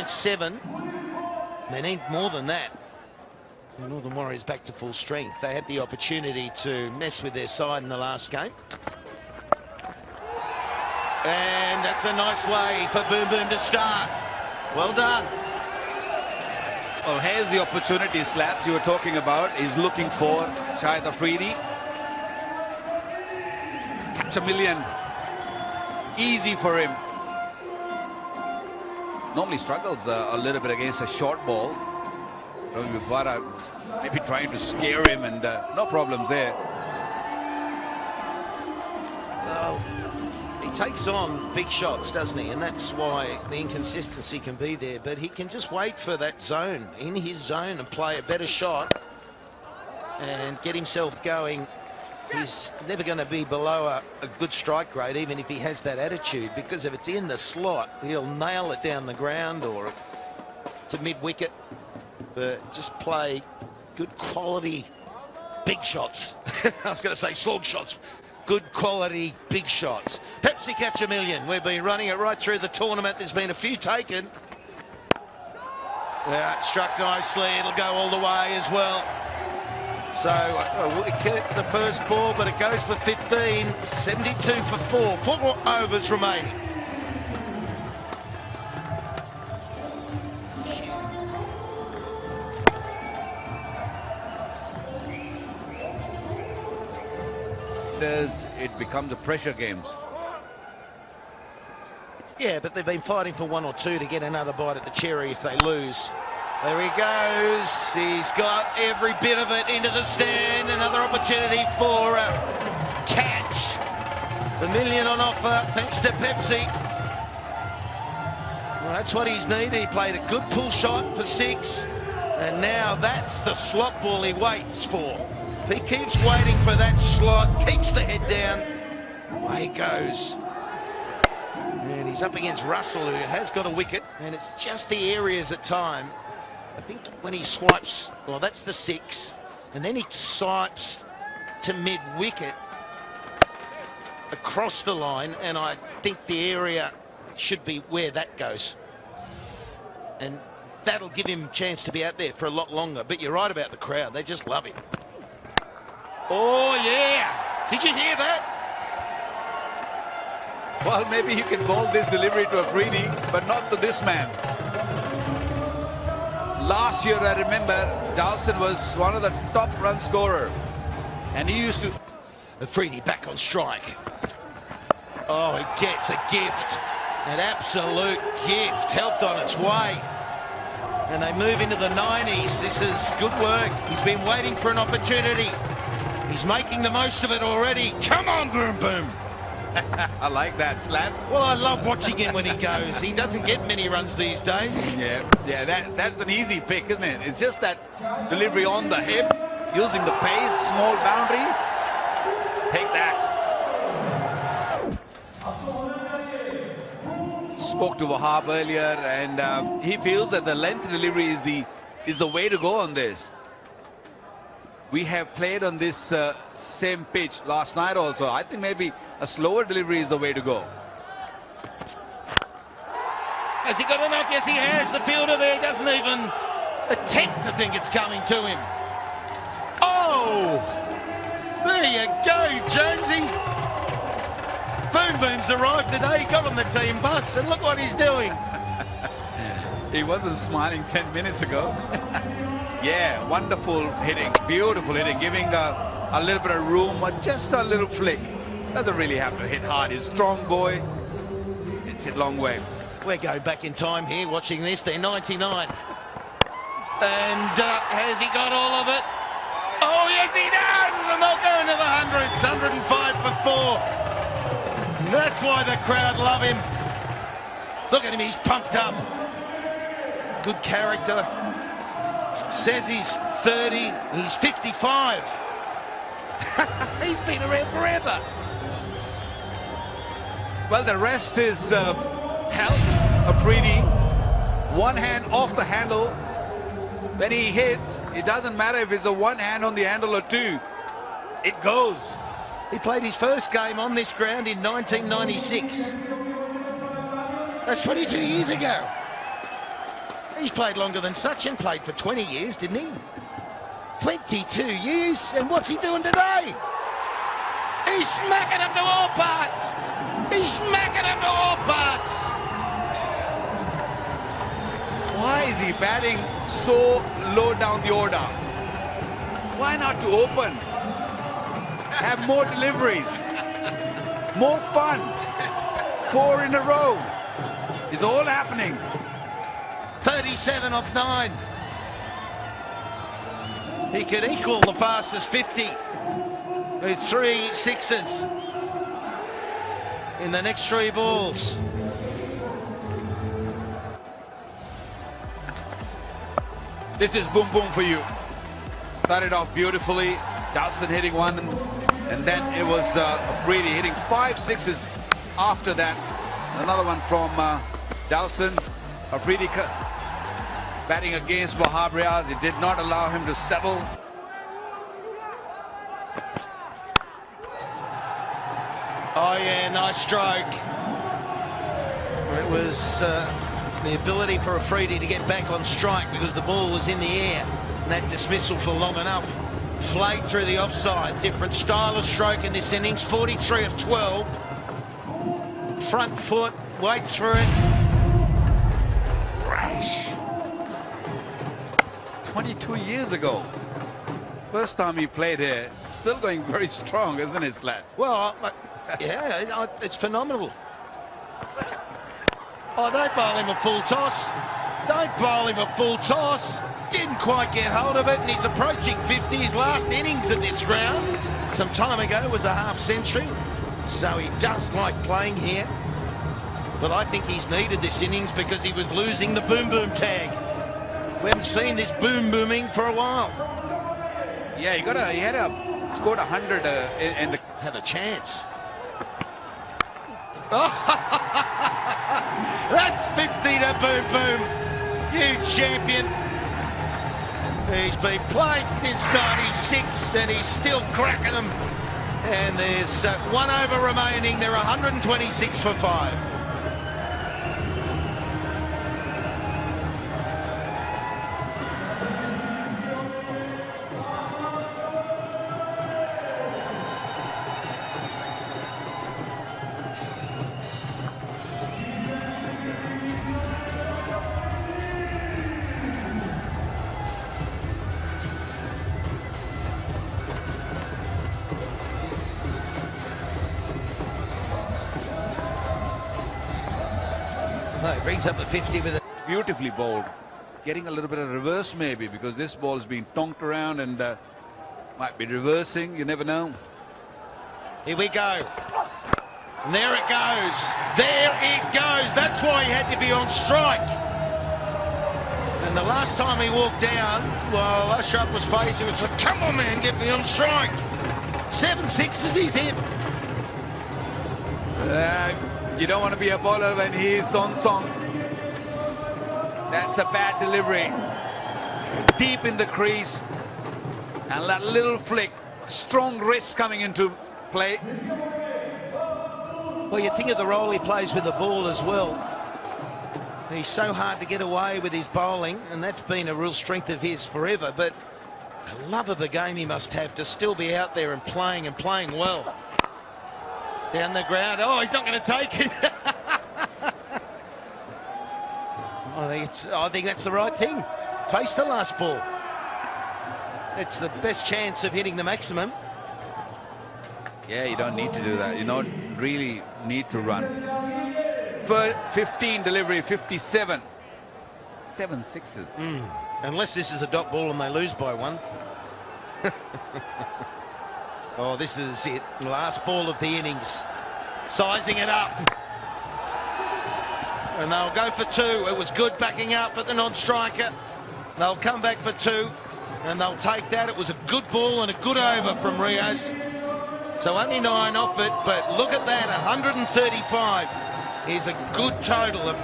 7. They need more than that. The Northern Warriors back to full strength. They had the opportunity to mess with their side in the last game. And that's a nice way for Boom Boom to start. Well done. Well, here's the opportunity, Slats, you were talking about. He's looking for Shahid Afridi. Catch a million. Easy for him. Normally struggles a little bit against a short ball. Maybe trying to scare him, and no problems there. Well, he takes on big shots, doesn't he? And that's why the inconsistency can be there. But he can just wait for that zone, in his zone, and play a better shot and get himself going. He's never going to be below a good strike rate, even if he has that attitude, because if it's in the slot, he'll nail it down the ground or to mid-wicket. But just play good quality big shots. I was going to say slog shots. Good quality big shots. Pepsi catch a million. We've been running it right through the tournament. There's been a few taken. Yeah, it struck nicely. It'll go all the way as well. So the first ball, but it goes for 15. 72 for 4. 4 overs remaining. It becomes a pressure games. Yeah, but they've been fighting for 1 or 2 to get another bite at the cherry if they lose. There he goes. He's got every bit of it into the stand. Another opportunity for a catch. The million on offer thanks to Pepsi. Well, that's what he's needed. He played a good pull shot for 6. And now that's the slot ball he waits for. If he keeps waiting for that slot, keeps the head down, away he goes. And he's up against Russell, who has got a wicket, and it's just the areas at time. I think when he swipes, well, that's the 6, and then he swipes to mid-wicket across the line, and I think the area should be where that goes. And that'll give him a chance to be out there for a lot longer. But you're right about the crowd. They just love him. Oh, yeah. Did you hear that? Well, maybe you can bowl this delivery to Afridi, but not to this man. Last year, I remember, Dawson was one of the top run scorer. And he used to... Afridi back on strike. Oh, he gets a gift. An absolute gift. Helped on its way. And they move into the 90s. This is good work. He's been waiting for an opportunity. He's making the most of it already. Come on, Boom Boom. I like that, Slats. Well, I love watching him when he goes. He doesn't get many runs these days. Yeah, that's an easy pick, isn't it? It's just that delivery on the hip, using the pace, small boundary. Take that. Spoke to Wahab earlier, and he feels that the length delivery is the way to go on this. We have played on this same pitch last night also. I think maybe a slower delivery is the way to go. Has he got enough? Yes, he has. The fielder there doesn't even attempt to think it's coming to him. Oh! There you go, Jonesy. Boom Boom's arrived today. He got on the team bus, and look what he's doing. He wasn't smiling 10 minutes ago. Yeah, wonderful hitting, beautiful hitting, giving a little bit of room, or just a little flick. Doesn't really have to hit hard. He's a strong boy. It's a long way. We're going back in time here, watching this. They're 99. And has he got all of it? Oh, yes, he does! And they'll go into the hundreds. 105 for 4. That's why the crowd love him. Look at him, he's pumped up. Good character. Says he's 30, he's 55. He's been around forever. Well, the rest is health. Afridi, one hand off the handle. When he hits, it doesn't matter if it's a one hand on the handle or 2. It goes. He played his first game on this ground in 1996. That's 22 years ago. He's played longer than Sachin played for 20 years, didn't he? 22 years, and what's he doing today? He's smacking him to all parts. He's smacking him to all parts. Why is he batting so low down the order? Why not to open? Have more deliveries, more fun. 4 in a row. It's all happening. 37 off 9. He could equal the fastest 50 with 3 sixes in the next 3 balls. This is boom boom for you. Started off beautifully. Dawson hitting one, and then it was Afridi hitting 5 sixes after that. Another one from Dawson. Afridi batting against Wahab Riaz. It did not allow him to settle. Oh yeah, nice stroke. It was the ability for Afridi to get back on strike because the ball was in the air, and that dismissal for long enough. Flayed through the offside. Different style of stroke in this innings. 43 of 12. Front foot, waits for it. Rash. 22 years ago. First time he played here. Still going very strong, isn't it, Slats? Well, yeah, it's phenomenal. Oh, don't bowl him a full toss. Don't bowl him a full toss. Didn't quite get hold of it, and he's approaching 50. His last innings at this ground some time ago was a half century. So he does like playing here. But I think he's needed this innings because he was losing the boom boom tag. We haven't seen this boom booming for a while. Yeah, he scored 100 in the... Had a chance. Oh, that's 50 to boom boom. Huge champion. He's been played since 96 and he's still cracking them. And there's 1 over remaining. They're 126 for 5. No, it brings up the 50 with a... Beautifully bowled. Getting a little bit of reverse maybe because this ball has been tonked around and might be reversing. You never know. Here we go. And there it goes. There it goes. That's why he had to be on strike. And the last time he walked down, well, Ashraf was faced. He was like, come on, man, get me on strike. 7 sixes he's hit. You don't want to be a bowler when he's on song. That's a bad delivery. Deep in the crease. And that little flick. Strong wrist coming into play. Well, you think of the role he plays with the ball as well. He's so hard to get away with his bowling, and that's been a real strength of his forever. But the love of the game he must have to still be out there and playing well. Down the ground. Oh, he's not going to take it. I think that's the right thing. Face the last ball. It's the best chance of hitting the maximum. Yeah, you don't need to do that. You don't really need to run. For 15 delivery, 57. 7 sixes. Unless this is a dot ball and they lose by 1. Oh, this is it. Last ball of the innings. Sizing it up. And they'll go for 2. It was good backing up at the non-striker. They'll come back for 2. And they'll take that. It was a good ball and a good over from Riaz. So only 9 off it. But look at that. 135 is a good total of